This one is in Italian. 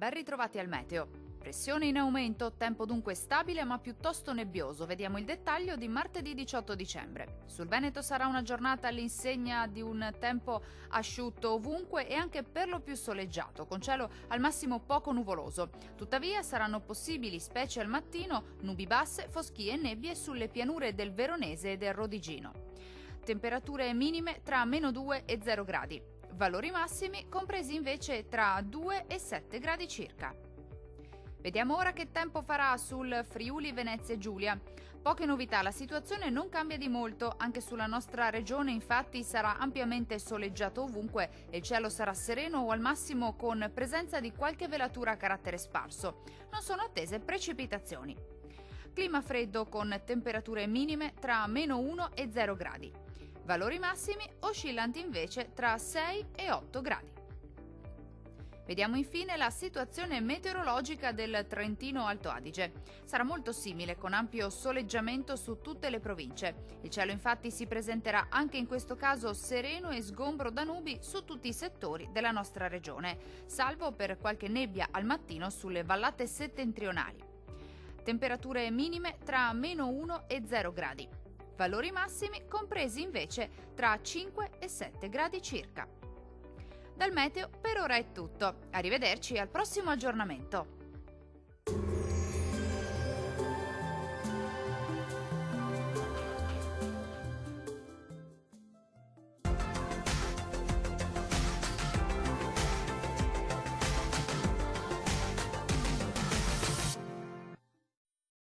Ben ritrovati al meteo. Pressione in aumento, tempo dunque stabile ma piuttosto nebbioso. Vediamo il dettaglio di martedì 18 dicembre. Sul Veneto sarà una giornata all'insegna di un tempo asciutto ovunque e anche per lo più soleggiato, con cielo al massimo poco nuvoloso. Tuttavia saranno possibili, specie al mattino, nubi basse, foschie e nebbie sulle pianure del Veronese e del Rodigino. Temperature minime tra -2 e 0 gradi. Valori massimi compresi invece tra 2 e 7 gradi circa. Vediamo ora che tempo farà sul Friuli Venezia Giulia. Poche novità, la situazione non cambia di molto, anche sulla nostra regione infatti sarà ampiamente soleggiato ovunque e il cielo sarà sereno o al massimo con presenza di qualche velatura a carattere sparso. Non sono attese precipitazioni. Clima freddo con temperature minime tra -1 e 0 gradi. Valori massimi oscillanti invece tra 6 e 8 gradi. Vediamo infine la situazione meteorologica del Trentino Alto Adige. Sarà molto simile, con ampio soleggiamento su tutte le province. Il cielo infatti si presenterà anche in questo caso sereno e sgombro da nubi su tutti i settori della nostra regione, salvo per qualche nebbia al mattino sulle vallate settentrionali. Temperature minime tra -1 e 0 gradi. Valori massimi compresi invece tra 5 e 7 gradi circa. Dal meteo per ora è tutto. Arrivederci al prossimo aggiornamento.